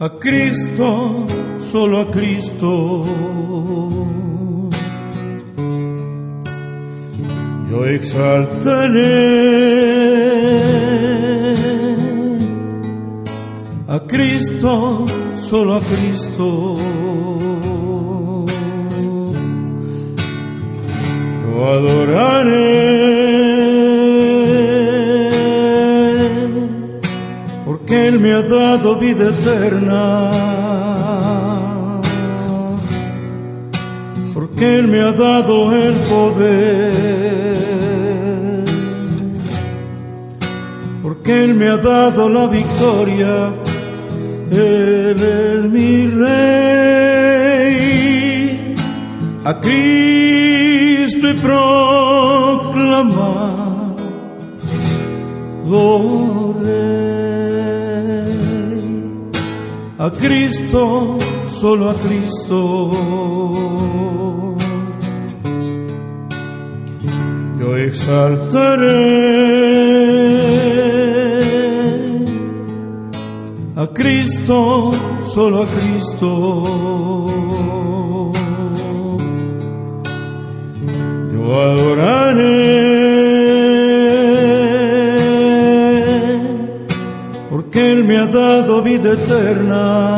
a Cristo, solo a Cristo. Yo exaltaré a Cristo, solo a Cristo. Yo adoraré porque Él me ha dado vida eterna, porque Él me ha dado el poder, porque Él me ha dado la victoria. Él es mi Rey, a Cristo he proclamado Rey, a Cristo, solo a Cristo. Yo exaltaré a Cristo, solo a Cristo. Yo adoraré porque Él me ha dado vida eterna,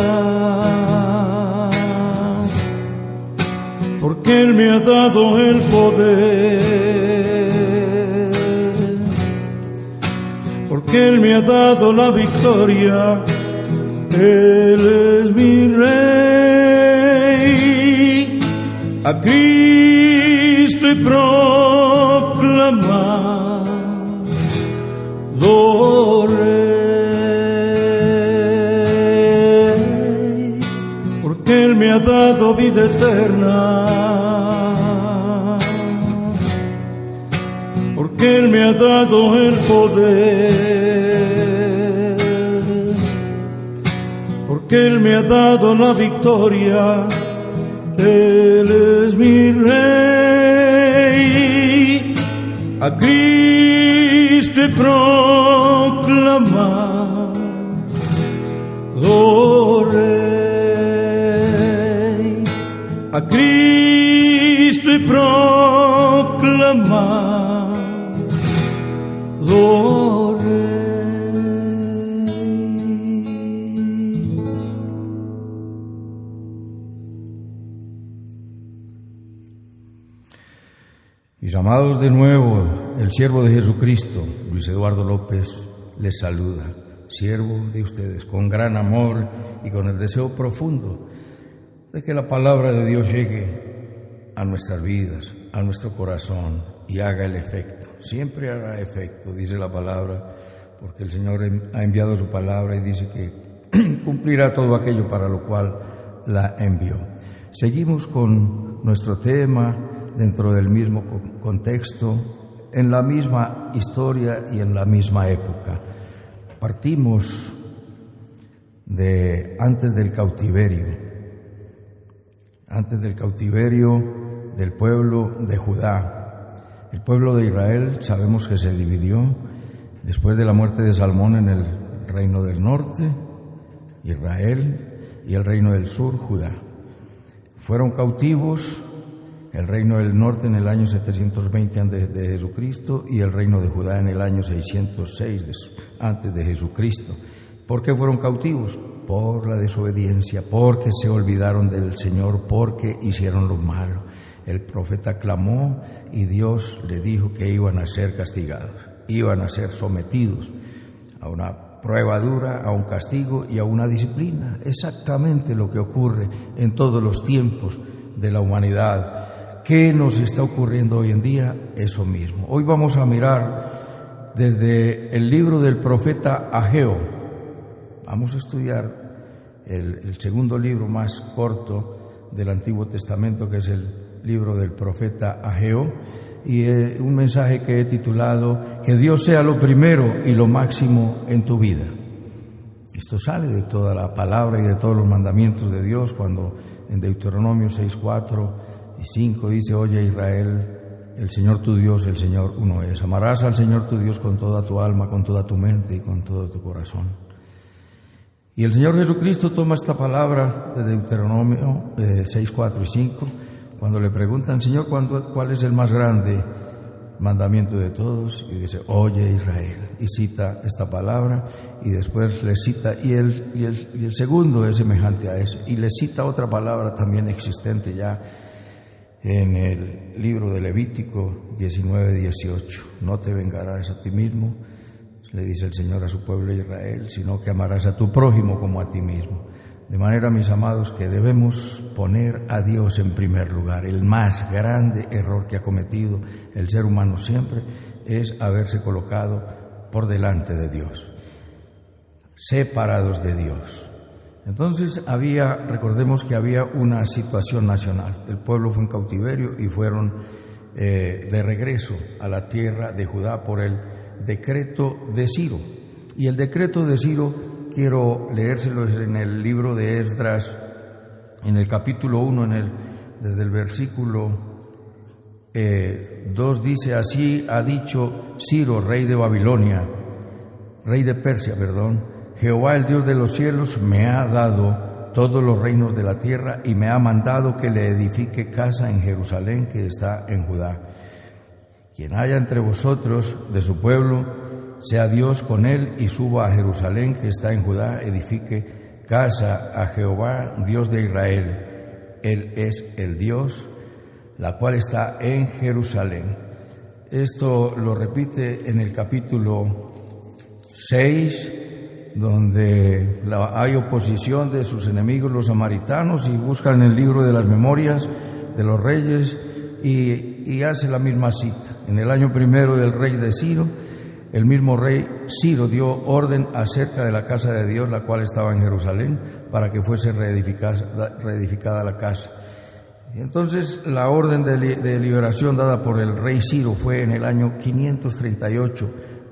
porque Él me ha dado el poder, porque Él me ha dado la victoria. Él es mi Rey, a Cristo he proclamado Rey, porque Él me ha dado vida eterna, porque Él me ha dado el poder, porque Él me ha dado la victoria. Él es mi Rey, a Cristo he proclamado Rey, a Cristo he proclamado Rey. Mis amados, de nuevo, el siervo de Jesucristo, Luis Eduardo López, les saluda, siervo de ustedes, con gran amor y con el deseo profundo de que la palabra de Dios llegue a nuestras vidas, a nuestro corazón y haga el efecto. Siempre hará efecto, dice la palabra, porque el Señor ha enviado su palabra y dice que cumplirá todo aquello para lo cual la envió. Seguimos con nuestro tema dentro del mismo contexto, en la misma historia y en la misma época. Partimos de antes del cautiverio del pueblo de Judá. El pueblo de Israel sabemos que se dividió después de la muerte de Salmón en el reino del norte, Israel, y el reino del sur, Judá. Fueron cautivos el reino del norte en el año 720 antes de Jesucristo y el reino de Judá en el año 606 antes de Jesucristo. ¿Por qué fueron cautivos? Por la desobediencia, porque se olvidaron del Señor, porque hicieron lo malo. El profeta clamó y Dios le dijo que iban a ser castigados, iban a ser sometidos a una prueba dura, a un castigo y a una disciplina. Exactamente lo que ocurre en todos los tiempos de la humanidad. ¿Qué nos está ocurriendo hoy en día? Eso mismo. Hoy vamos a mirar desde el libro del profeta Ageo. Vamos a estudiar el segundo libro más corto del Antiguo Testamento, que es el libro del profeta Ageo, y un mensaje que he titulado Que Dios sea lo primero y lo máximo en tu vida. Esto sale de toda la palabra y de todos los mandamientos de Dios, cuando en Deuteronomio 6:4 y 5 dice: Oye Israel, el Señor tu Dios, el Señor uno es. Amarás al Señor tu Dios con toda tu alma, con toda tu mente y con todo tu corazón. Y el Señor Jesucristo toma esta palabra de Deuteronomio 6, 4 y 5, cuando le preguntan, Señor, ¿cuál es el más grande mandamiento de todos? Y dice, oye Israel, y cita esta palabra, y después le cita, y el segundo es semejante a eso, y le cita otra palabra también existente ya en el libro de Levítico 19, 18, no te vengarás a ti mismo, le dice el Señor a su pueblo Israel, sino que amarás a tu prójimo como a ti mismo. De manera, mis amados, que debemos poner a Dios en primer lugar. El más grande error que ha cometido el ser humano siempre es haberse colocado por delante de Dios, separados de Dios. Entonces recordemos que había una situación nacional. El pueblo fue en cautiverio y fueron de regreso a la tierra de Judá por el decreto de Ciro. Y el decreto de Ciro, quiero leérselo en el libro de Esdras, en el capítulo 1, desde el versículo 2, dice, así ha dicho Ciro, rey de Persia, Jehová, el Dios de los cielos, me ha dado todos los reinos de la tierra y me ha mandado que le edifique casa en Jerusalén, que está en Judá. Quien haya entre vosotros de su pueblo, sea Dios con él y suba a Jerusalén, que está en Judá, edifique casa a Jehová, Dios de Israel. Él es el Dios, la cual está en Jerusalén. Esto lo repite en el capítulo 6, donde hay oposición de sus enemigos, los samaritanos, y buscan el libro de las memorias de los reyes, y hace la misma cita. En el año primero del rey de Ciro, el mismo rey Ciro dio orden acerca de la casa de Dios, la cual estaba en Jerusalén, para que fuese reedificada la casa. Y entonces la orden de liberación dada por el rey Ciro fue en el año 538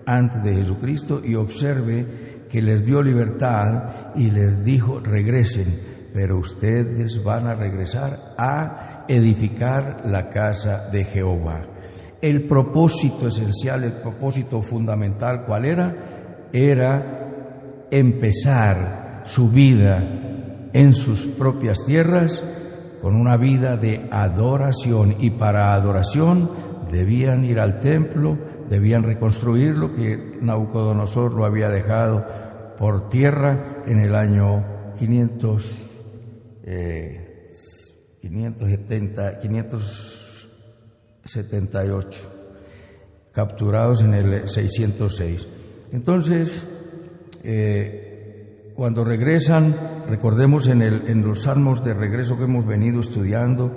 antes de Jesucristo, y observe que les dio libertad y les dijo, regresen, pero ustedes van a regresar a edificar la casa de Jehová. El propósito esencial, el propósito fundamental, ¿cuál era? Era empezar su vida en sus propias tierras con una vida de adoración, y para adoración debían ir al templo, debían reconstruir lo que Nabucodonosor lo había dejado por tierra en el año 578, capturados en el 606. Entonces, cuando regresan, recordemos en los salmos de regreso que hemos venido estudiando,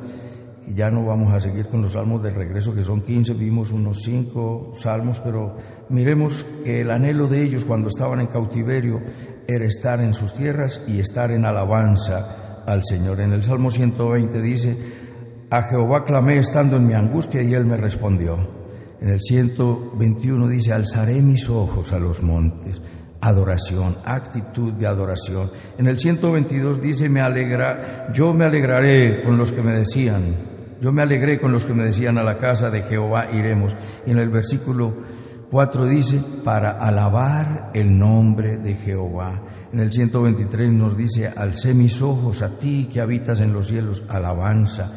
y ya no vamos a seguir con los salmos de regreso, que son 15, vimos unos 5 salmos, pero miremos que el anhelo de ellos cuando estaban en cautiverio era estar en sus tierras y estar en alabanza al Señor. En el Salmo 120 dice, a Jehová clamé estando en mi angustia y Él me respondió. En el 121 dice, alzaré mis ojos a los montes. Adoración, actitud de adoración. En el 122 dice, yo me alegraré con los que me decían, yo me alegré con los que me decían, a la casa de Jehová iremos. Y en el versículo 4 dice, para alabar el nombre de Jehová. En el 123 nos dice, alcé mis ojos a ti que habitas en los cielos, alabanza.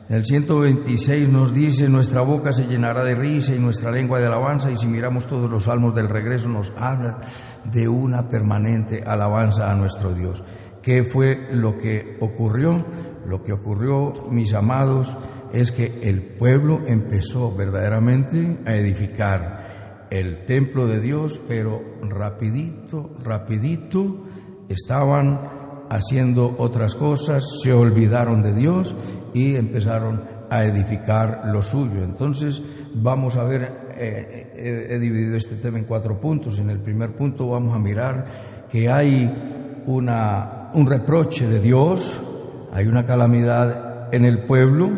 En el 126 nos dice, nuestra boca se llenará de risa y nuestra lengua de alabanza. Y si miramos todos los salmos del regreso, nos hablan de una permanente alabanza a nuestro Dios. ¿Qué fue lo que ocurrió? Lo que ocurrió, mis amados, es que el pueblo empezó verdaderamente a edificar el templo de Dios, pero rapidito estaban haciendo otras cosas, se olvidaron de Dios y empezaron a edificar lo suyo. Entonces vamos a ver, he dividido este tema en 4 puntos. En el primer punto vamos a mirar que hay un reproche de Dios, hay una calamidad en el pueblo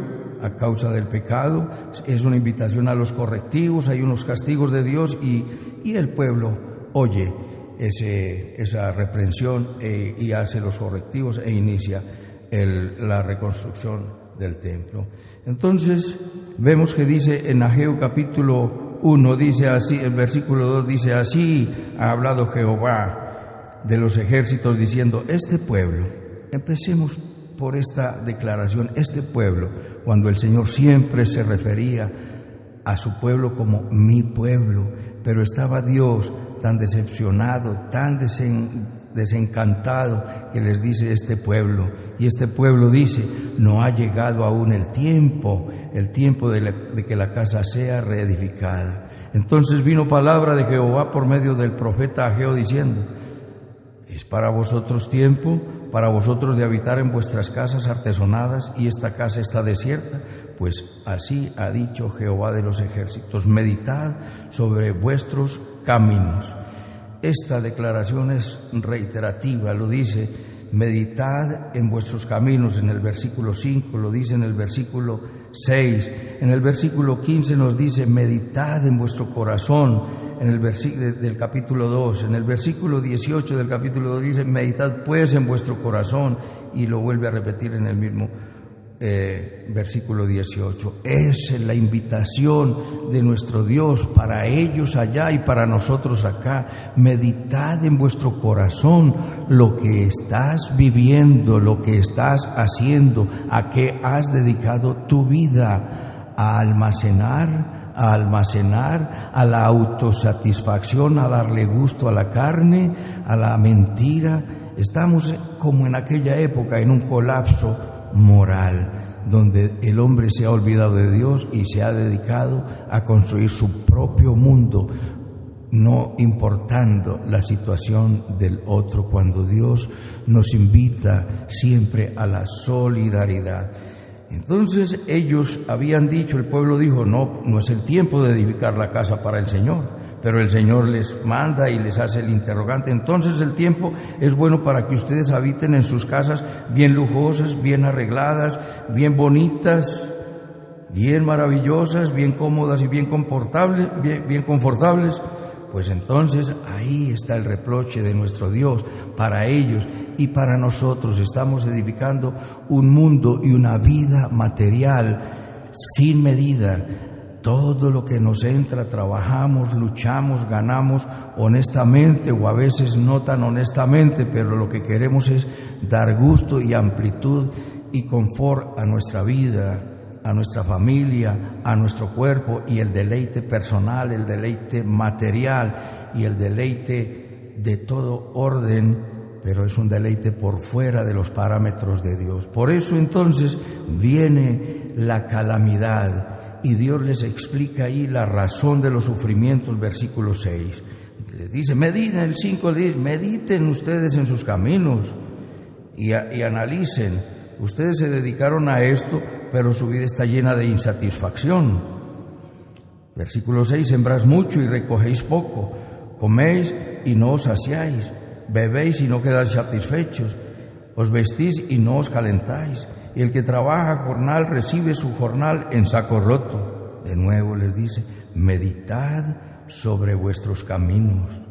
a causa del pecado, es una invitación a los correctivos, hay unos castigos de Dios y el pueblo oye esa reprensión y hace los correctivos e inicia la reconstrucción del templo. Entonces vemos que dice en Ageo capítulo 1, dice así, el versículo 2 dice, así ha hablado Jehová, de los ejércitos diciendo, este pueblo, empecemos por esta declaración, este pueblo, cuando el Señor siempre se refería a su pueblo como mi pueblo, pero estaba Dios tan decepcionado, tan desencantado, que les dice este pueblo, y este pueblo dice, no ha llegado aún el tiempo de que la casa sea reedificada. Entonces vino palabra de Jehová por medio del profeta Ageo diciendo, es para vosotros tiempo, para vosotros de habitar en vuestras casas artesonadas, y esta casa está desierta, pues así ha dicho Jehová de los ejércitos, meditad sobre vuestros caminos. Esta declaración es reiterativa, lo dice, meditad en vuestros caminos en el versículo 5, lo dice en el versículo 6, en el versículo 15 nos dice, meditad en vuestro corazón, en el versículo del capítulo 2, en el versículo 18 del capítulo 2 dice, meditad pues en vuestro corazón, y lo vuelve a repetir en el mismo versículo 18. Es la invitación de nuestro Dios para ellos allá y para nosotros acá. Meditad en vuestro corazón lo que estás viviendo, lo que estás haciendo, a qué has dedicado tu vida, a almacenar, a la autosatisfacción, a darle gusto a la carne, a la mentira. Estamos como en aquella época en un colapso moral, donde el hombre se ha olvidado de Dios y se ha dedicado a construir su propio mundo, no importando la situación del otro, cuando Dios nos invita siempre a la solidaridad. Entonces ellos habían dicho, el pueblo dijo, no es el tiempo de edificar la casa para el Señor, pero el Señor les manda y les hace el interrogante. Entonces el tiempo es bueno para que ustedes habiten en sus casas bien lujosas, bien arregladas, bien bonitas, bien maravillosas, bien cómodas y bien confortables. Pues entonces ahí está el reproche de nuestro Dios para ellos y para nosotros. Estamos edificando un mundo y una vida material sin medida. Todo lo que nos entra, trabajamos, luchamos, ganamos honestamente o a veces no tan honestamente, pero lo que queremos es dar gusto y amplitud y confort a nuestra vida, a nuestra familia, a nuestro cuerpo, y el deleite personal, el deleite material y el deleite de todo orden, pero es un deleite por fuera de los parámetros de Dios. Por eso entonces viene la calamidad. Y Dios les explica ahí la razón de los sufrimientos, versículo 6. Les dice, mediten, el 5 le dice, mediten ustedes en sus caminos y analicen. Ustedes se dedicaron a esto, pero su vida está llena de insatisfacción. Versículo 6, sembrás mucho y recogéis poco, coméis y no os saciáis, bebéis y no quedáis satisfechos, os vestís y no os calentáis. Y el que trabaja jornal recibe su jornal en saco roto. De nuevo les dice, meditad sobre vuestros caminos.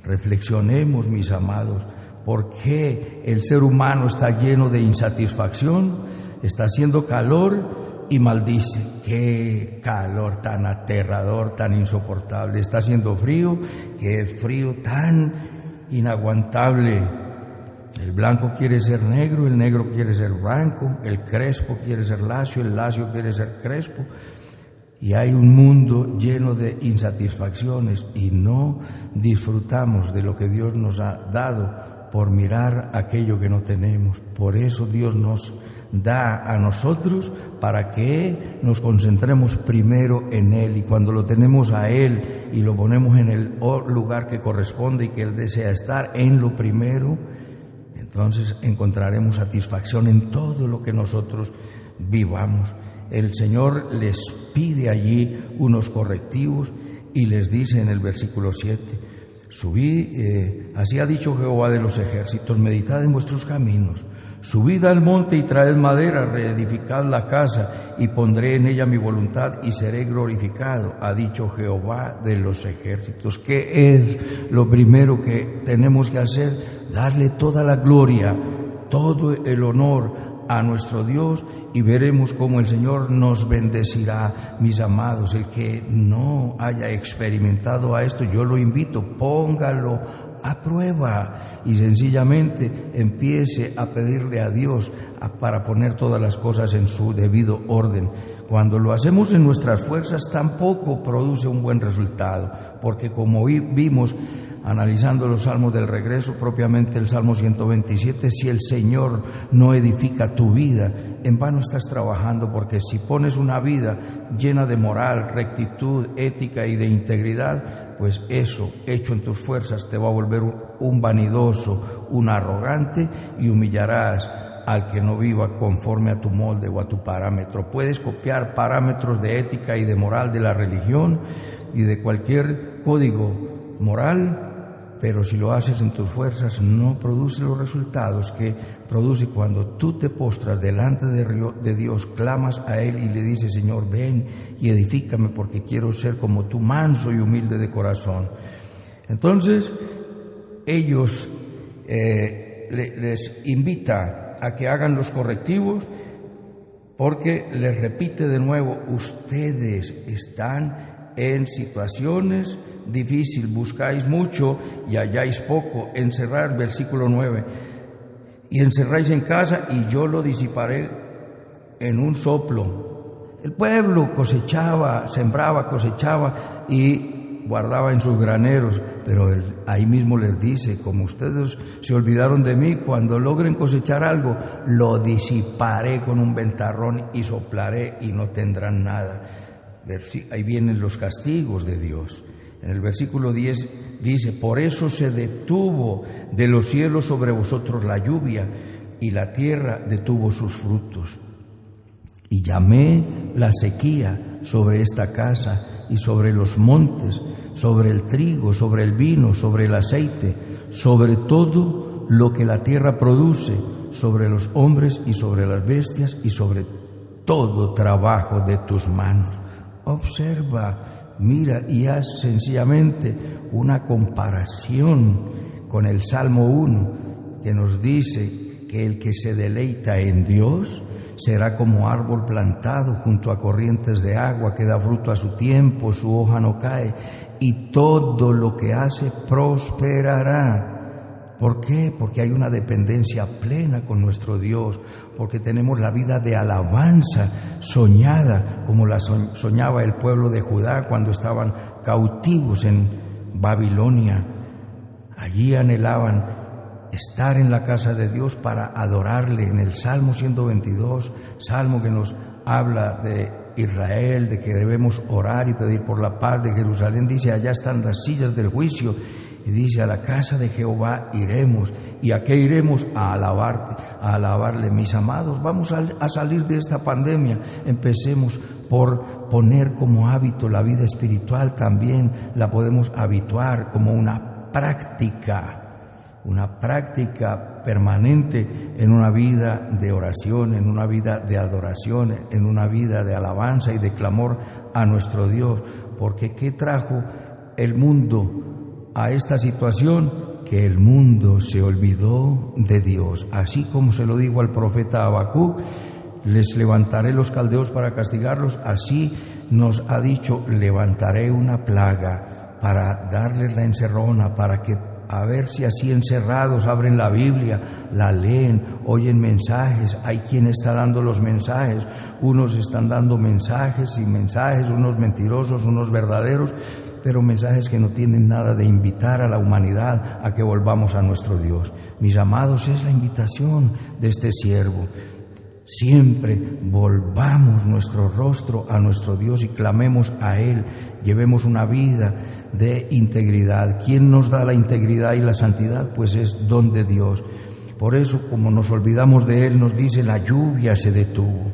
Reflexionemos, mis amados, ¿por qué el ser humano está lleno de insatisfacción? Está haciendo calor y maldice. ¡Qué calor tan aterrador, tan insoportable! Está haciendo frío, ¡qué frío tan inaguantable! El blanco quiere ser negro, el negro quiere ser blanco, el crespo quiere ser lacio, el lacio quiere ser crespo. Y hay un mundo lleno de insatisfacciones y no disfrutamos de lo que Dios nos ha dado por mirar aquello que no tenemos. Por eso Dios nos da a nosotros para que nos concentremos primero en Él, y cuando lo tenemos a Él y lo ponemos en el lugar que corresponde y que Él desea estar, en lo primero, entonces encontraremos satisfacción en todo lo que nosotros vivamos. El Señor les pide allí unos correctivos y les dice en el versículo 7, subid, así ha dicho Jehová de los ejércitos, meditad en vuestros caminos, subid al monte y traed madera, reedificad la casa y pondré en ella mi voluntad y seré glorificado, ha dicho Jehová de los ejércitos. ¿Qué es lo primero que tenemos que hacer? Darle toda la gloria, todo el honor a nuestro Dios, y veremos cómo el Señor nos bendecirá, mis amados. El que no haya experimentado a esto, yo lo invito, póngalo aprueba y sencillamente empiece a pedirle a Dios para poner todas las cosas en su debido orden. Cuando lo hacemos en nuestras fuerzas tampoco produce un buen resultado, porque como vimos analizando los salmos del regreso, propiamente el Salmo 127, si el Señor no edifica tu vida, en vano estás trabajando, porque si pones una vida llena de moral, rectitud, ética y de integridad, pues eso, hecho en tus fuerzas, te va a volver un vanidoso, un arrogante, y humillarás al que no viva conforme a tu molde o a tu parámetro. Puedes copiar parámetros de ética y de moral de la religión y de cualquier código moral, pero si lo haces en tus fuerzas no produce los resultados que produce cuando tú te postras delante de Dios, clamas a Él y le dices: Señor, ven y edifícame porque quiero ser como tú, manso y humilde de corazón. Entonces ellos les invita a que hagan los correctivos, porque les repite de nuevo: ustedes están en situaciones difíciles, buscáis mucho y halláis poco, encerrar, versículo 9, y encerráis en casa y yo lo disiparé en un soplo. El pueblo cosechaba, sembraba, cosechaba y guardaba en sus graneros, pero él ahí mismo les dice: como ustedes se olvidaron de mí, cuando logren cosechar algo, lo disiparé con un ventarrón y soplaré y no tendrán nada. Ahí vienen los castigos de Dios. En el versículo 10 dice: por eso se detuvo de los cielos sobre vosotros la lluvia, y la tierra detuvo sus frutos. Y llamé la sequía sobre esta casa y sobre los montes, sobre el trigo, sobre el vino, sobre el aceite, sobre todo lo que la tierra produce, sobre los hombres y sobre las bestias y sobre todo trabajo de tus manos. Observa, mira y haz sencillamente una comparación con el Salmo 1, que nos dice que el que se deleita en Dios será como árbol plantado junto a corrientes de agua, que da fruto a su tiempo, su hoja no cae, y todo lo que hace prosperará. ¿Por qué? Porque hay una dependencia plena con nuestro Dios, porque tenemos la vida de alabanza soñada, como la soñaba el pueblo de Judá cuando estaban cautivos en Babilonia. Allí anhelaban estar en la casa de Dios para adorarle. En el Salmo 122, salmo que nos habla de Israel, de que debemos orar y pedir por la paz de Jerusalén, dice: allá están las sillas del juicio. Y dice: a la casa de Jehová iremos. ¿Y a qué iremos? A alabarte, a alabarle. Mis amados, vamos a salir de esta pandemia. Empecemos por poner como hábito la vida espiritual. También la podemos habituar como una práctica permanente en una vida de oración, en una vida de adoración, en una vida de alabanza y de clamor a nuestro Dios. Porque ¿qué trajo el mundo a esta situación? Que el mundo se olvidó de Dios. Así como se lo dijo al profeta Habacuc: les levantaré los caldeos para castigarlos. Así nos ha dicho: levantaré una plaga para darles la encerrona, para que, a ver si así encerrados abren la Biblia, la leen, oyen mensajes. Hay quien está dando los mensajes, unos están dando mensajes y mensajes, unos mentirosos, unos verdaderos, pero mensajes que no tienen nada de invitar a la humanidad a que volvamos a nuestro Dios. Mis amados, es la invitación de este siervo. Siempre volvamos nuestro rostro a nuestro Dios y clamemos a Él. Llevemos una vida de integridad. ¿Quién nos da la integridad y la santidad? Pues es don de Dios. Por eso, como nos olvidamos de Él, nos dice: la lluvia se detuvo.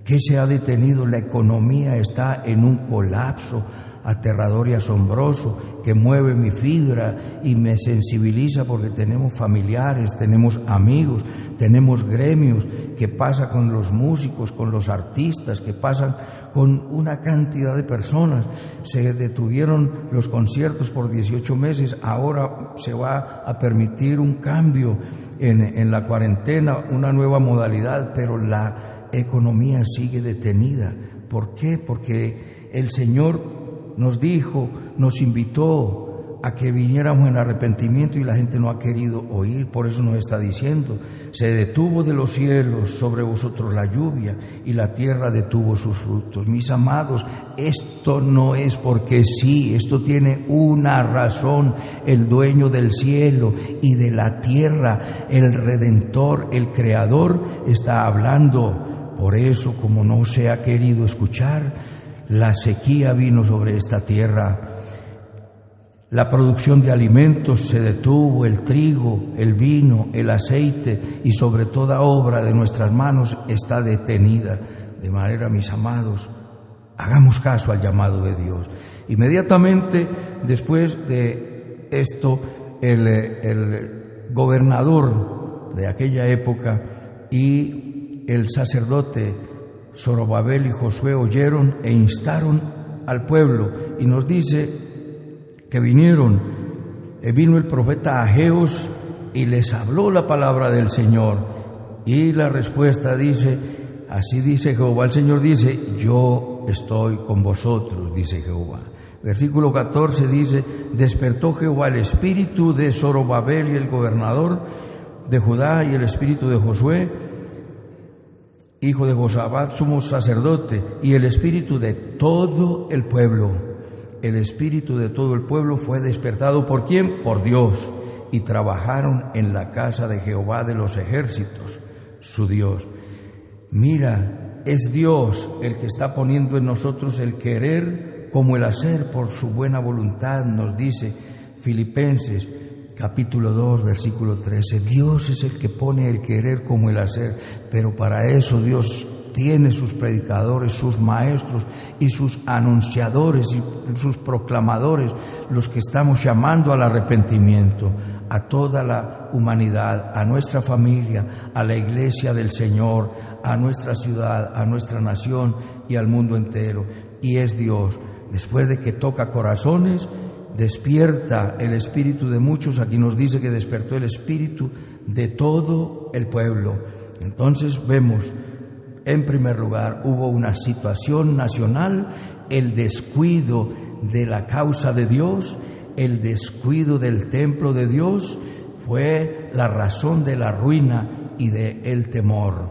¿Qué se ha detenido? La economía está en un colapso aterrador y asombroso que mueve mi fibra y me sensibiliza, porque tenemos familiares, tenemos amigos, tenemos gremios. ¿Qué pasa con los músicos, con los artistas? ¿Qué pasa con una cantidad de personas? Se detuvieron los conciertos por 18 meses, ahora se va a permitir un cambio en la cuarentena, una nueva modalidad, pero la economía sigue detenida. ¿Por qué? Porque el Señor nos dijo, nos invitó a que viniéramos en arrepentimiento y la gente no ha querido oír. Por eso nos está diciendo: se detuvo de los cielos sobre vosotros la lluvia y la tierra detuvo sus frutos. Mis amados, esto no es porque sí, esto tiene una razón. El dueño del cielo y de la tierra, el Redentor, el Creador, está hablando. Por eso, como no se ha querido escuchar, la sequía vino sobre esta tierra. La producción de alimentos se detuvo, el trigo, el vino, el aceite y sobre toda obra de nuestras manos está detenida. De manera, mis amados, hagamos caso al llamado de Dios. Inmediatamente después de esto, el gobernador de aquella época y el sacerdote Zorobabel y Josué oyeron e instaron al pueblo, y nos dice que vino el profeta Ageos y les habló la palabra del Señor, y la respuesta dice: así dice Jehová. El Señor dice: yo estoy con vosotros, dice Jehová. Versículo 14 dice: despertó Jehová el espíritu de Zorobabel y el gobernador de Judá y el espíritu de Josué, hijo de Josabat, sumo sacerdote, y el espíritu de todo el pueblo. El espíritu de todo el pueblo fue despertado. ¿Por quién? Por Dios. Y trabajaron en la casa de Jehová de los ejércitos, su Dios. Mira, es Dios el que está poniendo en nosotros el querer como el hacer por su buena voluntad, nos dice Filipenses capítulo 2, versículo 13. Dios es el que pone el querer como el hacer, pero para eso Dios tiene sus predicadores, sus maestros y sus anunciadores y sus proclamadores, los que estamos llamando al arrepentimiento a toda la humanidad, a nuestra familia, a la iglesia del Señor, a nuestra ciudad, a nuestra nación y al mundo entero. Y es Dios, después de que toca corazones, despierta el espíritu de muchos. Aquí nos dice que despertó el espíritu de todo el pueblo. Entonces vemos, en primer lugar, hubo una situación nacional, el descuido de la causa de Dios, el descuido del templo de Dios fue la razón de la ruina y del temor.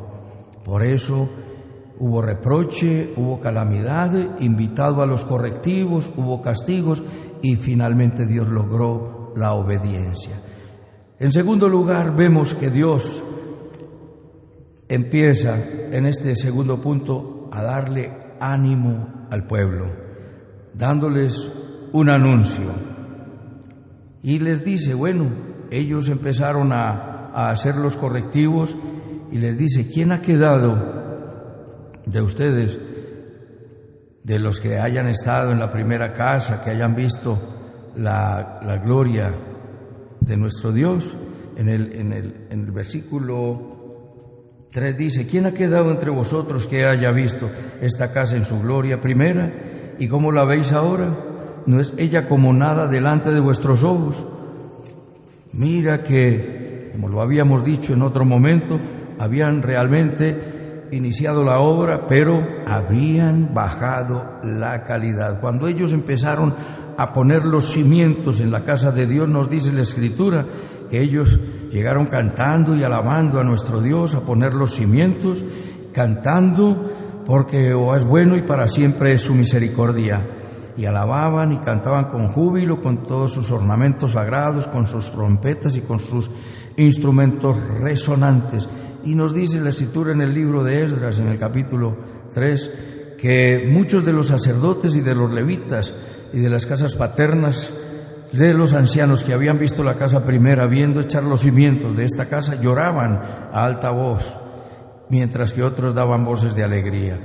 Por eso hubo reproche, hubo calamidad, invitado a los correctivos, hubo castigos y finalmente Dios logró la obediencia. En segundo lugar, vemos que Dios empieza en este segundo punto a darle ánimo al pueblo, dándoles un anuncio. Y les dice, bueno, ellos empezaron a hacer los correctivos y les dice: ¿quién ha quedado de ustedes, de los que hayan estado en la primera casa, que hayan visto la gloria de nuestro Dios? En el versículo 3 dice: ¿quién ha quedado entre vosotros que haya visto esta casa en su gloria primera? ¿Y cómo la veis ahora? ¿No es ella como nada delante de vuestros ojos? Mira que, como lo habíamos dicho en otro momento, habían realmente iniciado la obra, pero habían bajado la calidad. Cuando ellos empezaron a poner los cimientos en la casa de Dios, nos dice la Escritura que ellos llegaron cantando y alabando a nuestro Dios, a poner los cimientos, cantando porque Jehová es bueno y para siempre es su misericordia. Y alababan y cantaban con júbilo, con todos sus ornamentos sagrados, con sus trompetas y con sus instrumentos resonantes. Y nos dice la Escritura en el libro de Esdras, en el capítulo 3, que muchos de los sacerdotes y de los levitas y de las casas paternas de los ancianos que habían visto la casa primera, viendo echar los cimientos de esta casa, lloraban a alta voz, mientras que otros daban voces de alegría.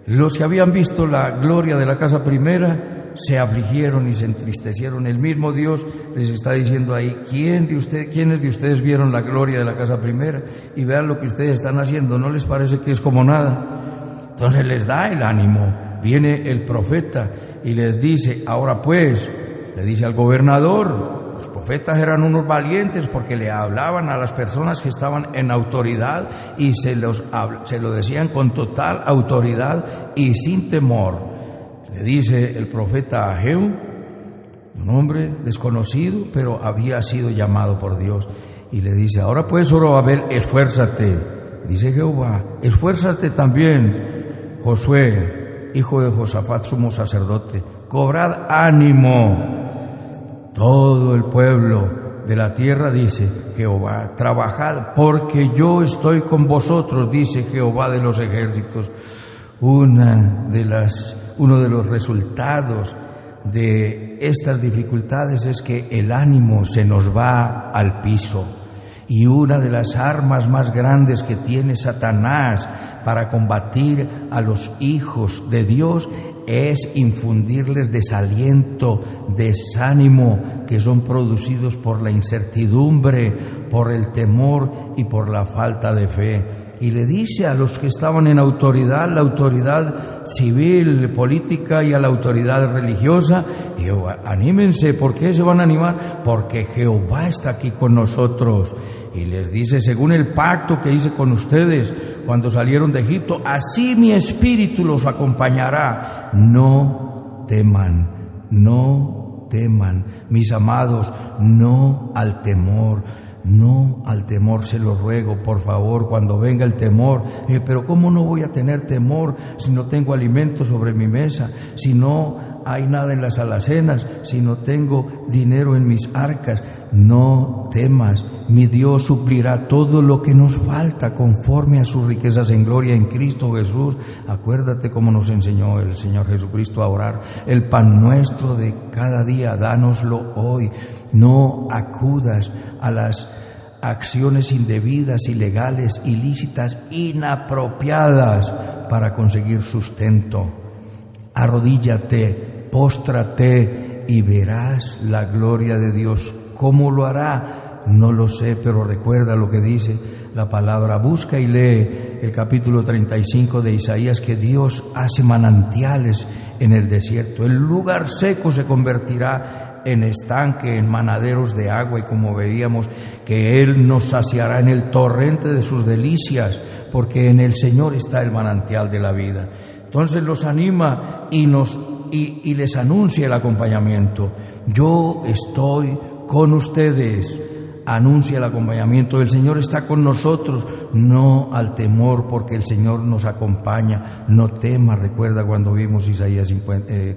Los que habían visto la gloria de la casa primera se afligieron y se entristecieron. El mismo Dios les está diciendo ahí: ¿quiénes de ustedes vieron la gloria de la casa primera? Y vean lo que ustedes están haciendo, ¿no les parece que es como nada? Entonces les da el ánimo. Viene el profeta y les dice: ahora pues, le dice al gobernador. Los profetas eran unos valientes porque le hablaban a las personas que estaban en autoridad y se lo decían con total autoridad y sin temor. Le dice el profeta Ageo: un hombre desconocido, pero había sido llamado por Dios. Y le dice: ahora pues, Zorobabel, esfuérzate. Dice Jehová: esfuérzate también, Josué, hijo de Josafat, sumo sacerdote. Cobrad ánimo, todo el pueblo de la tierra, dice Jehová. Trabajad, porque yo estoy con vosotros, dice Jehová de los ejércitos. Uno de los resultados de estas dificultades es que el ánimo se nos va al piso. Y una de las armas más grandes que tiene Satanás para combatir a los hijos de Dios es infundirles desaliento, desánimo, que son producidos por la incertidumbre, por el temor y por la falta de fe. Y le dice a los que estaban en autoridad, la autoridad civil, política y a la autoridad religiosa: anímense. ¿Por qué se van a animar? Porque Jehová está aquí con nosotros. Y les dice: según el pacto que hice con ustedes cuando salieron de Egipto, así mi espíritu los acompañará. No teman, no teman, mis amados, no al temor. No al temor, se lo ruego, por favor, cuando venga el temor. Pero ¿cómo no voy a tener temor si no tengo alimento sobre mi mesa, si no hay nada en las alacenas, si no tengo dinero en mis arcas? No temas, mi Dios suplirá todo lo que nos falta conforme a sus riquezas en gloria en Cristo Jesús. Acuérdate cómo nos enseñó el Señor Jesucristo a orar: el pan nuestro de cada día, dánoslo hoy. No acudas a las acciones indebidas, ilegales, ilícitas, inapropiadas para conseguir sustento. Arrodíllate, póstrate y verás la gloria de Dios. ¿Cómo lo hará? No lo sé, pero recuerda lo que dice la palabra. Busca y lee el capítulo 35 de Isaías, que Dios hace manantiales en el desierto. El lugar seco se convertirá en estanque, en manaderos de agua, y como veíamos, que Él nos saciará en el torrente de sus delicias, porque en el Señor está el manantial de la vida. Entonces los anima y les anuncia el acompañamiento. Yo estoy con ustedes. Anuncia el acompañamiento. El Señor está con nosotros. No al temor, porque el Señor nos acompaña. No temas. Recuerda cuando vimos Isaías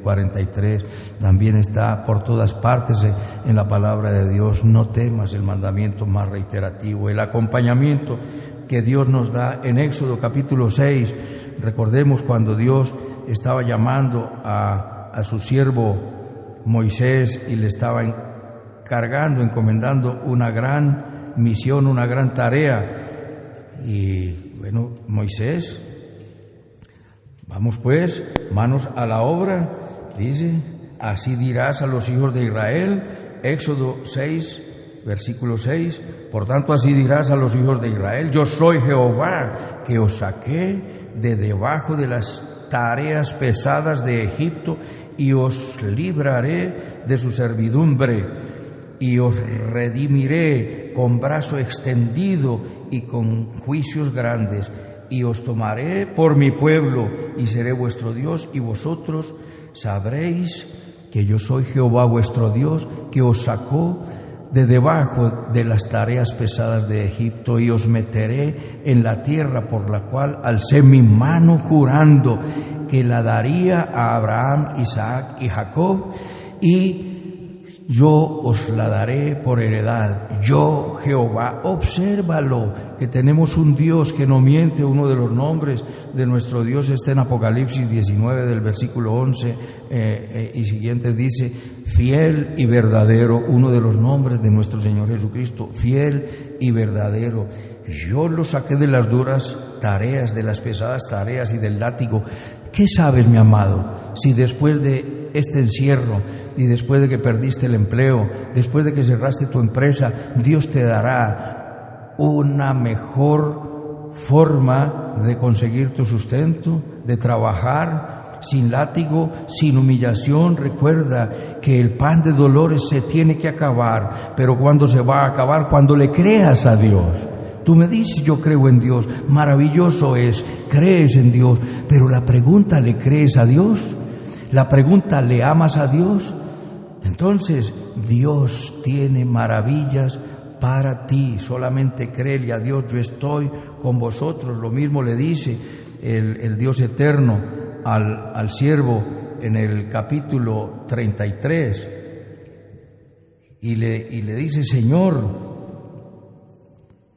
43, también está por todas partes en la palabra de Dios. No temas, el mandamiento más reiterativo. El acompañamiento que Dios nos da en Éxodo capítulo 6. Recordemos cuando Dios estaba llamando a su siervo Moisés y le estaba encomendando una gran misión, una gran tarea. Y bueno, Moisés, vamos pues, manos a la obra. Dice: así dirás a los hijos de Israel. Éxodo 6, versículo 6. Por tanto, así dirás a los hijos de Israel: yo soy Jehová, que os saqué de debajo de las tareas pesadas de Egipto, y os libraré de su servidumbre, y os redimiré con brazo extendido y con juicios grandes, y os tomaré por mi pueblo, y seré vuestro Dios, y vosotros sabréis que yo soy Jehová vuestro Dios, que os sacó de debajo de las tareas pesadas de Egipto, y os meteré en la tierra por la cual alcé mi mano jurando que la daría a Abraham, Isaac y Jacob, y yo os la daré por heredad. Yo, Jehová. Obsérvalo, que tenemos un Dios que no miente. Uno de los nombres de nuestro Dios está en Apocalipsis 19, del versículo 11 y siguientes. Dice: fiel y verdadero. Uno de los nombres de nuestro Señor Jesucristo: fiel y verdadero. Yo lo saqué de las duras tareas, de las pesadas tareas y del látigo. ¿Qué sabes, mi amado? Si después de este encierro y después de que perdiste el empleo, después de que cerraste tu empresa, Dios te dará una mejor forma de conseguir tu sustento, de trabajar sin látigo, sin humillación. Recuerda que el pan de dolores se tiene que acabar, pero ¿cuándo se va a acabar? Cuando le creas a Dios. Tú me dices: yo creo en Dios. Maravilloso es, crees en Dios, pero la pregunta: ¿le crees a Dios? La pregunta: ¿le amas a Dios? Entonces, Dios tiene maravillas para ti. Solamente créele a Dios, yo estoy con vosotros. Lo mismo le dice el Dios eterno al siervo en el capítulo 33. Y le dice: Señor,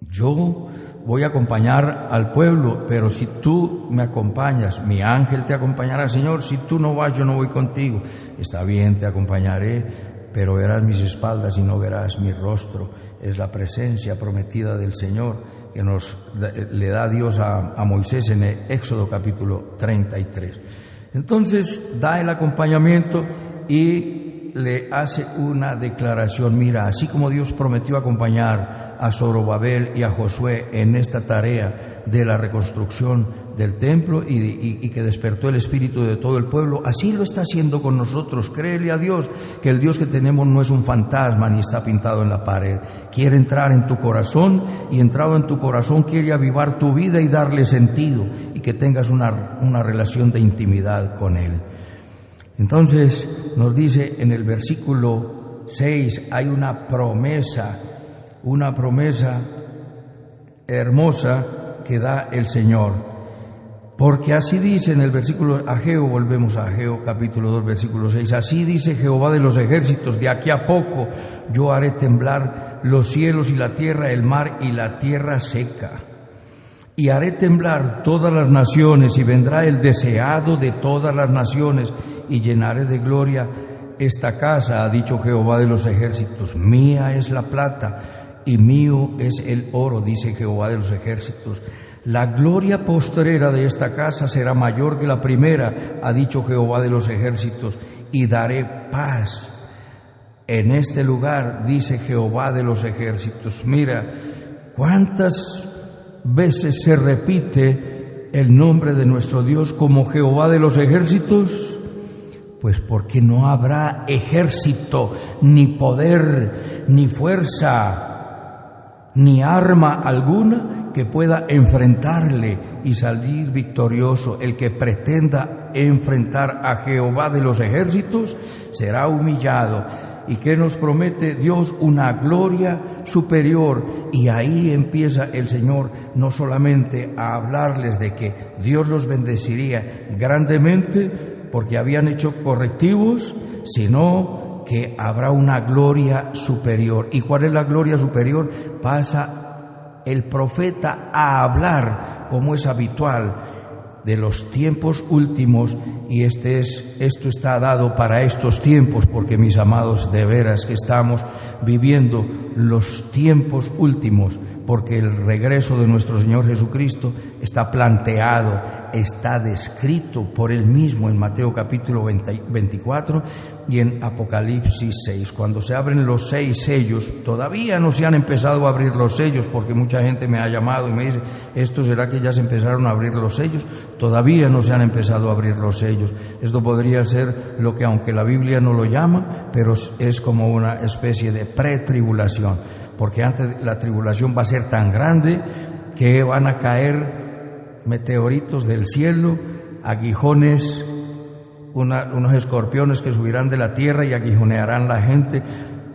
yo voy a acompañar al pueblo, pero si tú me acompañas, mi ángel te acompañará. Señor, si tú no vas, yo no voy contigo. Está bien, te acompañaré, pero verás mis espaldas y no verás mi rostro. Es la presencia prometida del Señor que le da Dios a Moisés en el Éxodo capítulo 33. Entonces da el acompañamiento y le hace una declaración: mira, así como Dios prometió acompañar a Zorobabel y a Josué en esta tarea de la reconstrucción del templo y que despertó el espíritu de todo el pueblo, así lo está haciendo con nosotros. Créele a Dios que el Dios que tenemos no es un fantasma ni está pintado en la pared. Quiere entrar en tu corazón, y entrado en tu corazón quiere avivar tu vida y darle sentido, y que tengas una relación de intimidad con Él. Entonces nos dice en el versículo 6, hay una promesa hermosa que da el Señor. Porque así dice en el versículo Ageo, volvemos a Ageo capítulo 2 versículo 6, así dice Jehová de los ejércitos: de aquí a poco yo haré temblar los cielos y la tierra, el mar y la tierra seca. Y haré temblar todas las naciones, y vendrá el deseado de todas las naciones, y llenaré de gloria esta casa, ha dicho Jehová de los ejércitos. Mía es la plata y mío es el oro, dice Jehová de los ejércitos. La gloria postrera de esta casa será mayor que la primera, ha dicho Jehová de los ejércitos, y daré paz en este lugar, dice Jehová de los ejércitos. Mira, ¿cuántas veces se repite el nombre de nuestro Dios como Jehová de los ejércitos? Pues porque no habrá ejército, ni poder, ni fuerza, ni arma alguna que pueda enfrentarle y salir victorioso. El que pretenda enfrentar a Jehová de los ejércitos será humillado. ¿Y qué nos promete Dios? Una gloria superior. Y ahí empieza el Señor no solamente a hablarles de que Dios los bendeciría grandemente porque habían hecho correctivos, sino que habrá una gloria superior. ¿Y cuál es la gloria superior? Pasa el profeta a hablar, como es habitual, de los tiempos últimos, y esto está dado para estos tiempos, porque, mis amados, de veras que estamos viviendo los tiempos últimos, porque el regreso de nuestro Señor Jesucristo está planteado, está descrito por Él mismo en Mateo capítulo 24 y en Apocalipsis 6. Cuando se abren los 6 sellos, todavía no se han empezado a abrir los sellos, porque mucha gente me ha llamado y me dice: ¿esto será que ya se empezaron a abrir los sellos? Todavía no se han empezado a abrir los sellos. Esto podría ser lo que, aunque la Biblia no lo llama, pero es como una especie de pretribulación, porque antes la tribulación va a ser tan grande que van a caer meteoritos del cielo, aguijones, unos escorpiones que subirán de la tierra y aguijonearán la gente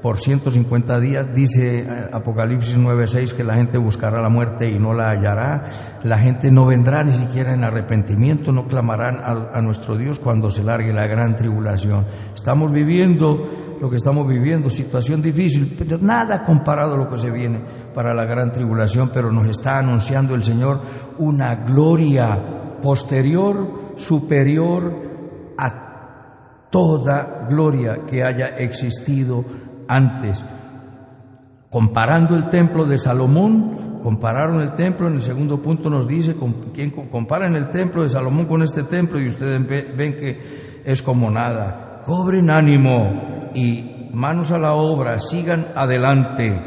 por 150 días. Dice Apocalipsis 9:6 que la gente buscará la muerte y no la hallará. La gente no vendrá ni siquiera en arrepentimiento, no clamarán a nuestro Dios cuando se largue la gran tribulación. Estamos viviendo lo que estamos viviendo, situación difícil, pero nada comparado a lo que se viene para la gran tribulación. Pero nos está anunciando el Señor una gloria posterior, superior a toda gloria que haya existido antes. Comparando el templo de Salomón, compararon el templo, en el segundo punto nos dice: comparen el templo de Salomón con este templo y ustedes ven que es como nada. Cobren ánimo y manos a la obra, sigan adelante.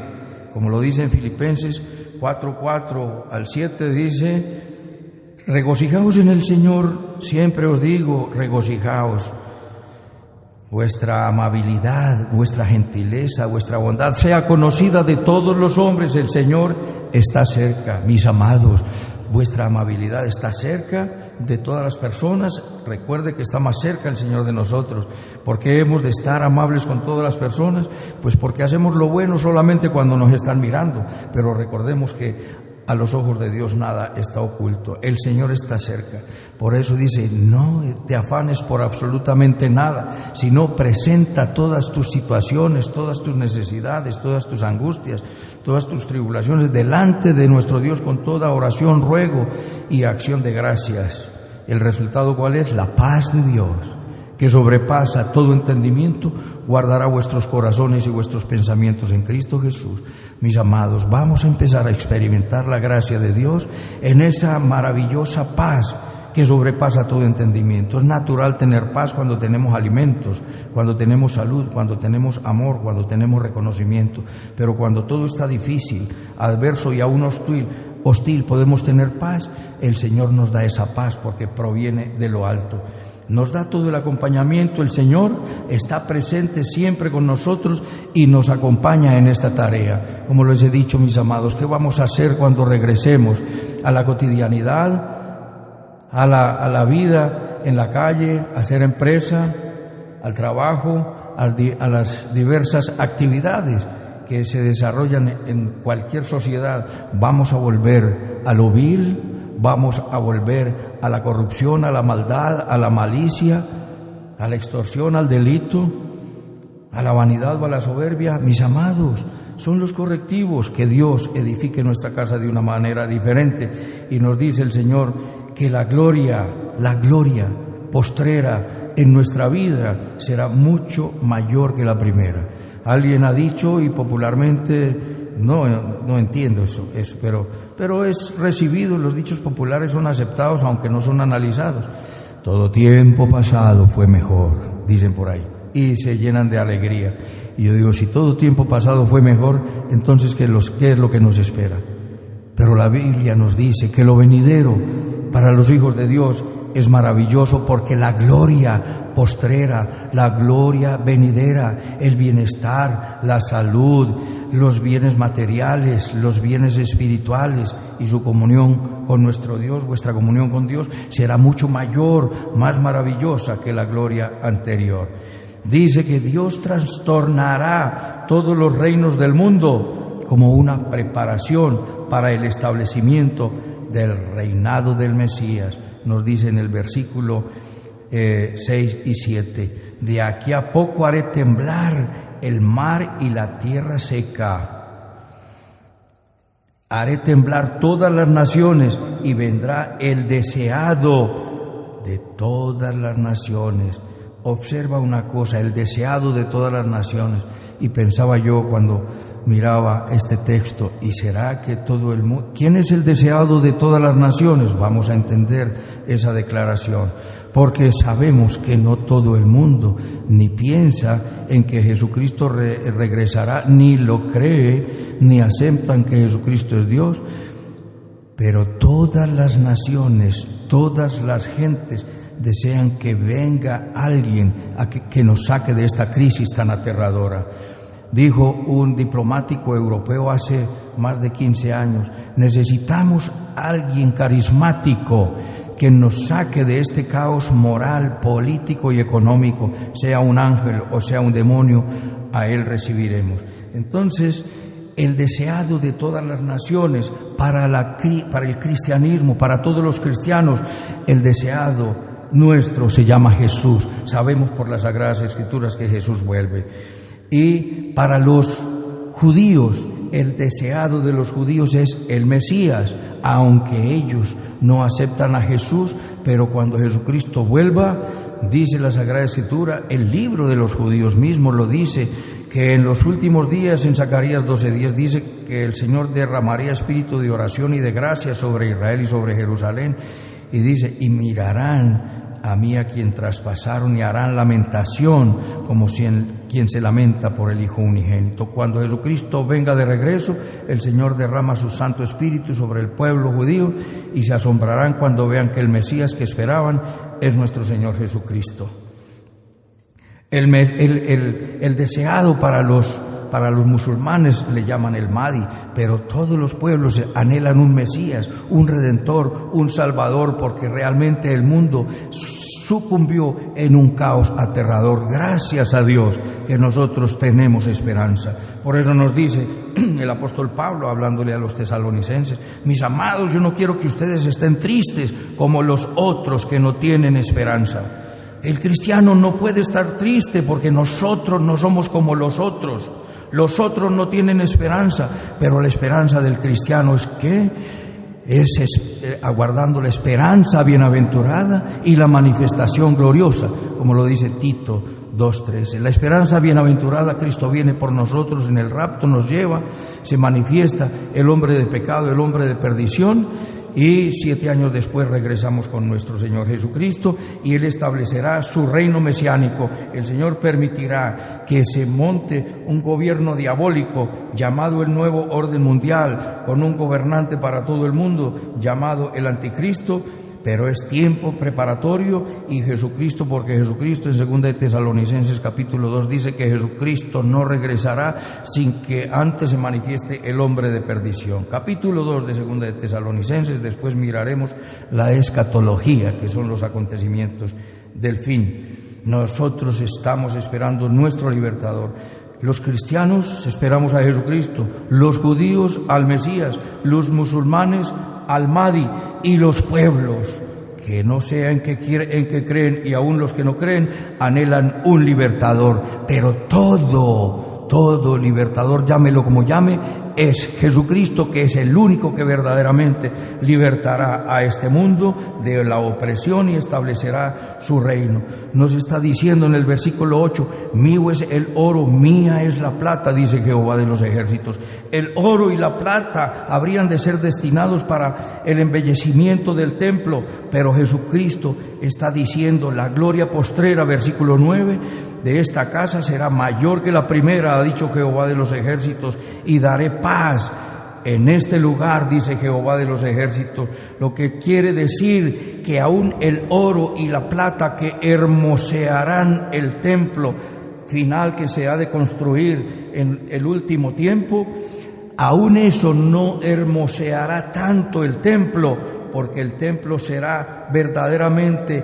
Como lo dice en Filipenses 4:4 al 7, dice: regocijaos en el Señor, siempre os digo, regocijaos. Vuestra amabilidad, vuestra gentileza, vuestra bondad sea conocida de todos los hombres. El Señor está cerca. Mis amados, vuestra amabilidad está cerca de todas las personas. Recuerde que está más cerca el Señor de nosotros. ¿Por qué hemos de estar amables con todas las personas? Pues porque hacemos lo bueno solamente cuando nos están mirando, pero recordemos que a los ojos de Dios nada está oculto. El Señor está cerca. Por eso dice, no te afanes por absolutamente nada, sino presenta todas tus situaciones, todas tus necesidades, todas tus angustias, todas tus tribulaciones delante de nuestro Dios con toda oración, ruego y acción de gracias. ¿El resultado cuál es? La paz de Dios, que sobrepasa todo entendimiento, guardará vuestros corazones y vuestros pensamientos en Cristo Jesús. Mis amados, vamos a empezar a experimentar la gracia de Dios en esa maravillosa paz que sobrepasa todo entendimiento. Es natural tener paz cuando tenemos alimentos, cuando tenemos salud, cuando tenemos amor, cuando tenemos reconocimiento. Pero cuando todo está difícil, adverso y aún hostil, podemos tener paz. El Señor nos da esa paz porque proviene de lo alto. Nos da todo el acompañamiento. El Señor está presente siempre con nosotros y nos acompaña en esta tarea. Como les he dicho, mis amados, ¿qué vamos a hacer cuando regresemos a la cotidianidad, a la vida en la calle, a hacer empresa, al trabajo, a las diversas actividades que se desarrollan en cualquier sociedad? Vamos a volver a lo vil, vamos a volver a la corrupción, a la maldad, a la malicia, a la extorsión, al delito, a la vanidad o a la soberbia. Mis amados, son los correctivos. Que Dios edifique nuestra casa de una manera diferente. Y nos dice el Señor que la gloria postrera en nuestra vida será mucho mayor que la primera. Alguien ha dicho, y popularmente no entiendo eso, pero es recibido. Los dichos populares son aceptados aunque no son analizados. Todo tiempo pasado fue mejor, dicen por ahí, y se llenan de alegría. Y yo digo, si todo tiempo pasado fue mejor, entonces ¿qué es lo que nos espera? Pero la Biblia nos dice que lo venidero para los hijos de Dios es maravilloso, porque la gloria postrera, la gloria venidera, el bienestar, la salud, los bienes materiales, los bienes espirituales y su comunión con nuestro Dios, vuestra comunión con Dios, será mucho mayor, más maravillosa que la gloria anterior. Dice que Dios trastornará todos los reinos del mundo como una preparación para el establecimiento del reinado del Mesías. Nos dice en el versículo 6 y 7, de aquí a poco haré temblar el mar y la tierra seca. Haré temblar todas las naciones y vendrá el deseado de todas las naciones. Observa una cosa, el deseado de todas las naciones. Y pensaba yo cuando miraba este texto, ¿y será que todo el mundo? ¿Quién es el deseado de todas las naciones? Vamos a entender esa declaración, porque sabemos que no todo el mundo ni piensa en que Jesucristo regresará, ni lo cree, ni aceptan que Jesucristo es Dios. Pero todas las naciones, todas las gentes desean que venga alguien que nos saque de esta crisis tan aterradora. Dijo un diplomático europeo hace más de 15 años, necesitamos alguien carismático que nos saque de este caos moral, político y económico, sea un ángel o sea un demonio, a él recibiremos. Entonces, el deseado de todas las naciones, para el cristianismo, para todos los cristianos, el deseado nuestro se llama Jesús. Sabemos por las Sagradas Escrituras que Jesús vuelve. Y para los judíos, el deseado de los judíos es el Mesías, aunque ellos no aceptan a Jesús, pero cuando Jesucristo vuelva, dice la Sagrada Escritura, el libro de los judíos mismo lo dice, que en los últimos días, en Zacarías 12:10, dice que el Señor derramaría espíritu de oración y de gracia sobre Israel y sobre Jerusalén, y dice, y mirarán a mí a quien traspasaron y harán lamentación como quien se lamenta por el Hijo unigénito. Cuando Jesucristo venga de regreso, el Señor derrama su Santo Espíritu sobre el pueblo judío y se asombrarán cuando vean que el Mesías que esperaban es nuestro Señor Jesucristo. El deseado para para los musulmanes le llaman el Mahdi, pero todos los pueblos anhelan un Mesías, un Redentor, un Salvador, porque realmente el mundo sucumbió en un caos aterrador. Gracias a Dios que nosotros tenemos esperanza. Por eso nos dice el apóstol Pablo, hablándole a los tesalonicenses: mis amados, yo no quiero que ustedes estén tristes como los otros que no tienen esperanza. El cristiano no puede estar triste porque nosotros no somos como los otros. Los otros no tienen esperanza, pero la esperanza del cristiano es que aguardando la esperanza bienaventurada y la manifestación gloriosa, como lo dice Tito 2:13. La esperanza bienaventurada, Cristo viene por nosotros en el rapto, nos lleva, se manifiesta el hombre de pecado, el hombre de perdición, y 7 años después regresamos con nuestro Señor Jesucristo y Él establecerá su reino mesiánico. El Señor permitirá que se monte un gobierno diabólico llamado el nuevo orden mundial, con un gobernante para todo el mundo llamado el Anticristo. Pero es tiempo preparatorio, y Jesucristo, porque Jesucristo en 2 de Tesalonicenses capítulo 2 dice que Jesucristo no regresará sin que antes se manifieste el hombre de perdición. Capítulo 2 de 2 de Tesalonicenses, después miraremos la escatología, que son los acontecimientos del fin. Nosotros estamos esperando nuestro libertador. Los cristianos esperamos a Jesucristo, los judíos al Mesías, los musulmanes al Mahdi, y los pueblos que no sé en qué creen, y aún los que no creen, anhelan un libertador. Pero todo libertador, llámelo como llame, es Jesucristo, que es el único que verdaderamente libertará a este mundo de la opresión y establecerá su reino. Nos está diciendo en el versículo 8: mío es el oro, mía es la plata, dice Jehová de los ejércitos. El oro y la plata habrían de ser destinados para el embellecimiento del templo, pero Jesucristo está diciendo: la gloria postrera, versículo 9, de esta casa será mayor que la primera, ha dicho Jehová de los ejércitos, y daré paz en este lugar, dice Jehová de los ejércitos. Lo que quiere decir que aún el oro y la plata que hermosearán el templo final que se ha de construir en el último tiempo, aún eso no hermoseará tanto el templo, porque el templo será verdaderamente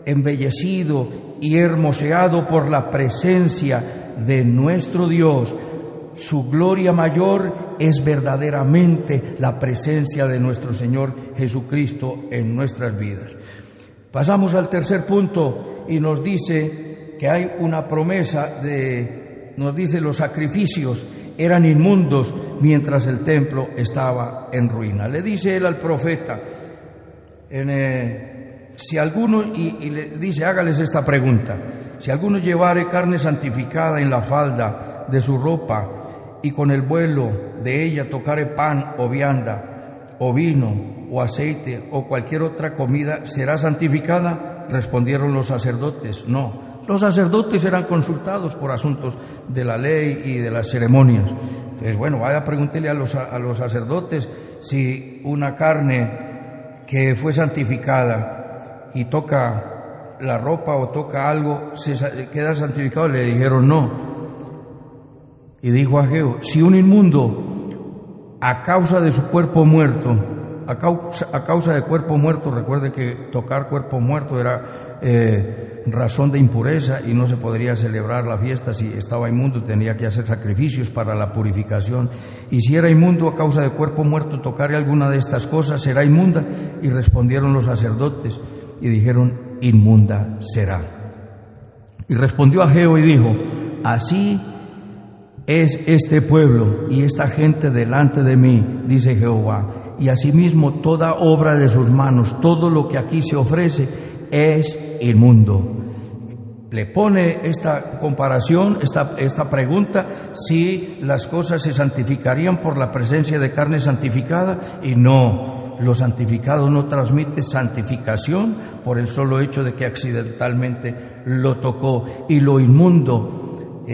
embellecido y hermoseado por la presencia de nuestro Dios. Su gloria mayor es verdaderamente la presencia de nuestro Señor Jesucristo en nuestras vidas. Pasamos al tercer punto y nos dice que hay una promesa nos dice: los sacrificios eran inmundos mientras el templo estaba en ruina. Le dice él al profeta, si alguno, y le dice: hágales esta pregunta: si alguno llevare carne santificada en la falda de su ropa, y con el vuelo de ella tocare pan o vianda, o vino, o aceite, o cualquier otra comida, ¿será santificada? Respondieron los sacerdotes: no. Los sacerdotes eran consultados por asuntos de la ley y de las ceremonias. Entonces, bueno, vaya a preguntarle a los sacerdotes si una carne que fue santificada y toca la ropa o toca algo, ¿se queda santificado? Le dijeron no. Y dijo Ageo: si un inmundo, a causa de su cuerpo muerto, a causa de cuerpo muerto, recuerde que tocar cuerpo muerto era razón de impureza y no se podría celebrar la fiesta si estaba inmundo, tenía que hacer sacrificios para la purificación. Y si era inmundo a causa de cuerpo muerto, tocare alguna de estas cosas, será inmunda. Y respondieron los sacerdotes y dijeron: inmunda será. Y respondió Ageo y dijo: así es este pueblo y esta gente delante de mí, dice Jehová, y asimismo toda obra de sus manos, todo lo que aquí se ofrece es inmundo. Le pone esta comparación, esta pregunta, si las cosas se santificarían por la presencia de carne santificada, y no, lo santificado no transmite santificación por el solo hecho de que accidentalmente lo tocó, y lo inmundo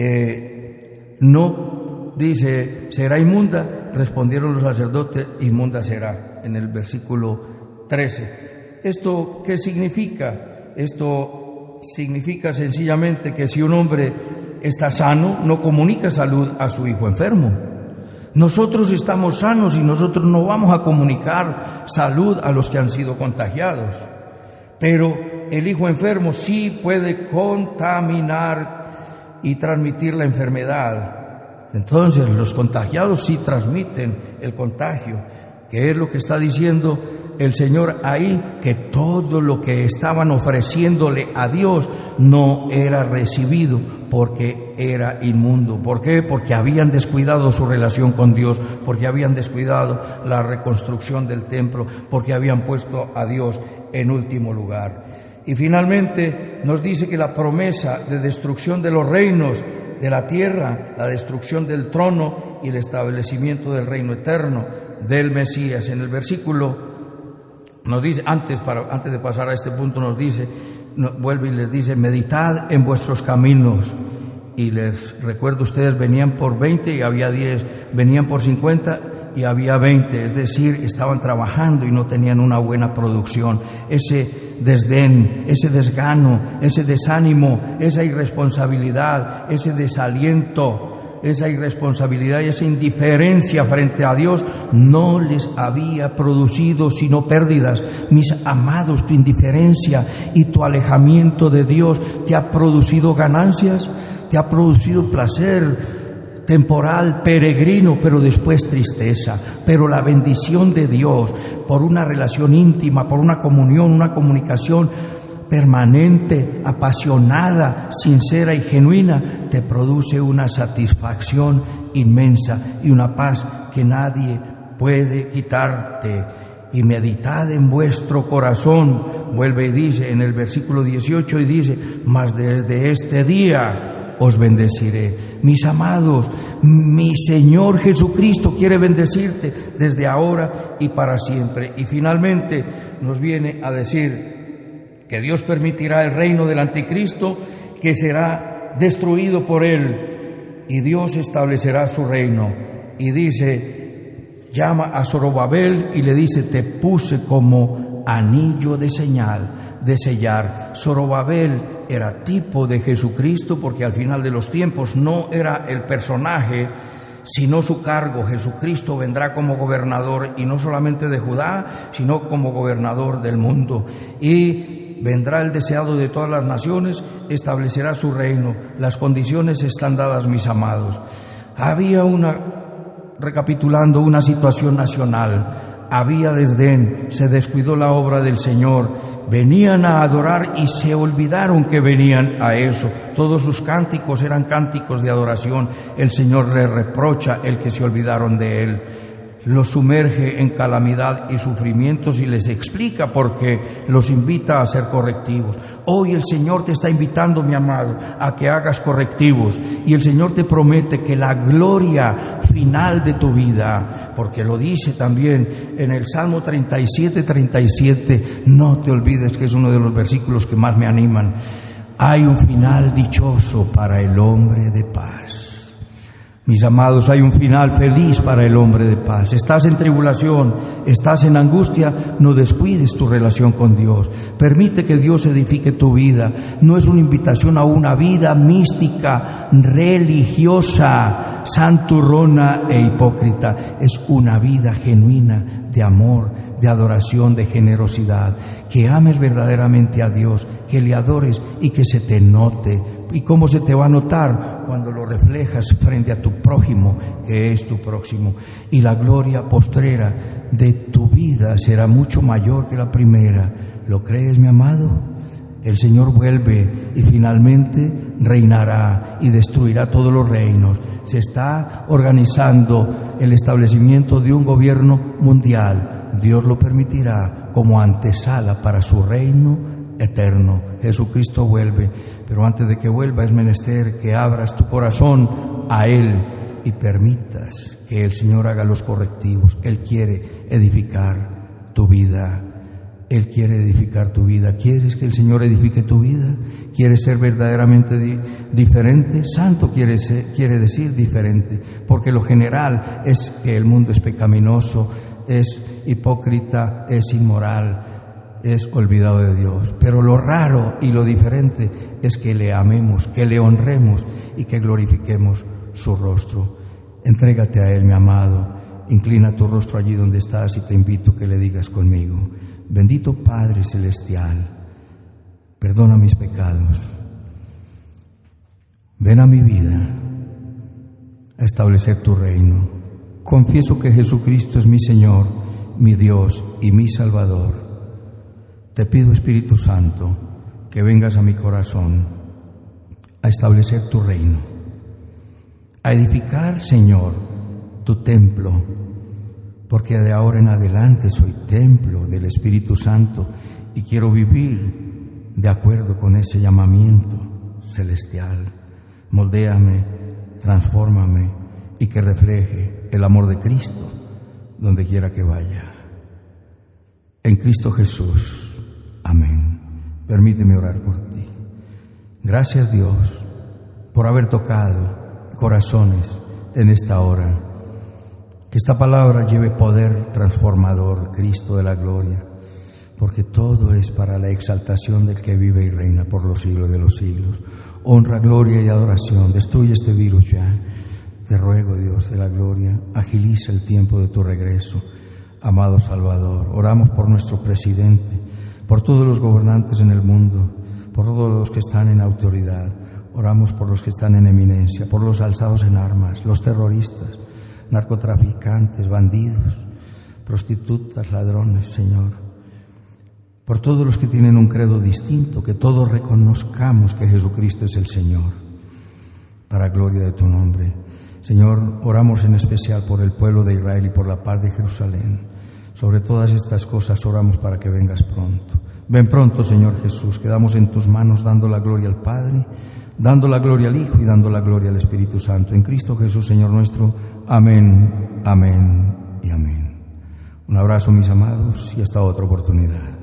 no dice será inmunda. Respondieron los sacerdotes: inmunda será, en el versículo 13. ¿Esto qué significa? Esto significa sencillamente que si un hombre está sano no comunica salud a su hijo enfermo. Nosotros estamos sanos y nosotros no vamos a comunicar salud a los que han sido contagiados. Pero el hijo enfermo sí puede contaminar y transmitir la enfermedad. Entonces los contagiados sí transmiten el contagio, que es lo que está diciendo el Señor ahí, que todo lo que estaban ofreciéndole a Dios no era recibido porque era inmundo. ¿Por qué? Porque habían descuidado su relación con Dios, porque habían descuidado la reconstrucción del templo, porque habían puesto a Dios en último lugar. Y finalmente nos dice que la promesa de destrucción de los reinos de la tierra, la destrucción del trono y el establecimiento del reino eterno del Mesías. En el versículo nos dice, antes de pasar a este punto, nos dice, vuelve y les dice: meditad en vuestros caminos. Y les recuerdo, ustedes venían por 20 y había 10, venían por 50 y había 20, es decir, estaban trabajando y no tenían una buena producción. Ese desdén, ese desgano, ese desánimo, esa irresponsabilidad, ese desaliento, esa irresponsabilidad y esa indiferencia frente a Dios no les había producido sino pérdidas. Mis amados, tu indiferencia y tu alejamiento de Dios te ha producido ganancias, te ha producido placer temporal, peregrino, pero después tristeza. Pero la bendición de Dios por una relación íntima, por una comunión, una comunicación permanente, apasionada, sincera y genuina, te produce una satisfacción inmensa y una paz que nadie puede quitarte. Y meditad en vuestro corazón, vuelve y dice en el versículo 18, y dice: mas desde este día os bendeciré. Mis amados, mi Señor Jesucristo quiere bendecirte desde ahora y para siempre. Y finalmente nos viene a decir que Dios permitirá el reino del anticristo, que será destruido por él, y Dios establecerá su reino. Y dice, llama a Zorobabel y le dice: te puse como anillo de señal, de sellar. Zorobabel era tipo de Jesucristo, porque al final de los tiempos no era el personaje, sino su cargo. Jesucristo vendrá como gobernador, y no solamente de Judá, sino como gobernador del mundo. Y vendrá el deseado de todas las naciones, establecerá su reino. Las condiciones están dadas, mis amados. Había recapitulando, una situación nacional. Había desdén, se descuidó la obra del Señor. Venían a adorar y se olvidaron que venían a eso. Todos sus cánticos eran cánticos de adoración. El Señor les reprocha el que se olvidaron de Él. Los sumerge en calamidad y sufrimientos y les explica por qué, los invita a hacer correctivos. Hoy el Señor te está invitando, mi amado, a que hagas correctivos, y el Señor te promete que la gloria final de tu vida, porque lo dice también en el Salmo 37:37, no te olvides que es uno de los versículos que más me animan: hay un final dichoso para el hombre de paz. Mis amados, hay un final feliz para el hombre de paz. Estás en tribulación, estás en angustia, no descuides tu relación con Dios. Permite que Dios edifique tu vida. No es una invitación a una vida mística, religiosa, santurrona e hipócrita. Es una vida genuina de amor, de adoración, de generosidad. Que ames verdaderamente a Dios, que le adores y que se te note. ¿Y cómo se te va a notar? Cuando lo reflejas frente a tu prójimo, que es tu próximo. Y la gloria postrera de tu vida será mucho mayor que la primera. ¿Lo crees, mi amado? El Señor vuelve y finalmente reinará y destruirá todos los reinos. Se está organizando el establecimiento de un gobierno mundial. Dios lo permitirá como antesala para su reino eterno. Jesucristo vuelve, pero antes de que vuelva es menester que abras tu corazón a Él y permitas que el Señor haga los correctivos. Él quiere edificar tu vida. Él quiere edificar tu vida. ¿Quieres que el Señor edifique tu vida? ¿Quieres ser verdaderamente diferente? Santo quiere decir diferente, porque lo general es que el mundo es pecaminoso, es hipócrita, es inmoral, es olvidado de Dios. Pero lo raro y lo diferente es que le amemos, que le honremos y que glorifiquemos su rostro. Entrégate a Él, mi amado. Inclina tu rostro allí donde estás y te invito a que le digas conmigo: bendito Padre Celestial, perdona mis pecados. Ven a mi vida a establecer tu reino. Confieso que Jesucristo es mi Señor, mi Dios y mi Salvador. Te pido, Espíritu Santo, que vengas a mi corazón a establecer tu reino, a edificar, Señor, tu templo, porque de ahora en adelante soy templo del Espíritu Santo y quiero vivir de acuerdo con ese llamamiento celestial. Moldéame, transfórmame y que refleje el amor de Cristo donde quiera que vaya. En Cristo Jesús. Amén. Permíteme orar por ti. Gracias, Dios, por haber tocado corazones en esta hora. Que esta palabra lleve poder transformador, Cristo de la gloria, porque todo es para la exaltación del que vive y reina por los siglos de los siglos. Honra, gloria y adoración. Destruye este virus ya. Te ruego, Dios de la gloria, agiliza el tiempo de tu regreso. Amado Salvador, oramos por nuestro presidente, por todos los gobernantes en el mundo, por todos los que están en autoridad. Oramos por los que están en eminencia, por los alzados en armas, los terroristas, narcotraficantes, bandidos, prostitutas, ladrones, Señor. Por todos los que tienen un credo distinto, que todos reconozcamos que Jesucristo es el Señor, para gloria de tu nombre. Señor, oramos en especial por el pueblo de Israel y por la paz de Jerusalén. Sobre todas estas cosas oramos para que vengas pronto. Ven pronto, Señor Jesús. Quedamos en tus manos dando la gloria al Padre, dando la gloria al Hijo y dando la gloria al Espíritu Santo. En Cristo Jesús, Señor nuestro. Amén, amén y amén. Un abrazo, mis amados, y hasta otra oportunidad.